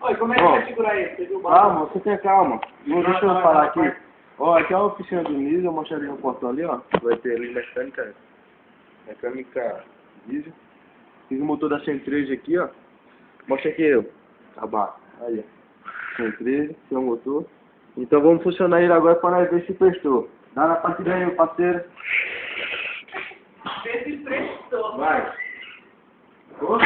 Oi, como é que vai segurar ele? Você viu o Calma, você tenha calma. Deixa eu falar aqui. Ó, aqui é a oficina do Nísio, eu mostrei ali no portão ali, ó. Vai ter ali mecânica diesel. Fiz o motor da 113 aqui, ó. Mostra aqui eu. Abaixo. Aí, ó. 113, tem o motor. Então vamos funcionar ele agora para nós ver se prestou. Dá na partida aí, meu parceiro. Vê se prestou. Vai. Boa.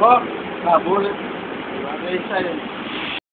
Ó, acabou, né? É isso aí.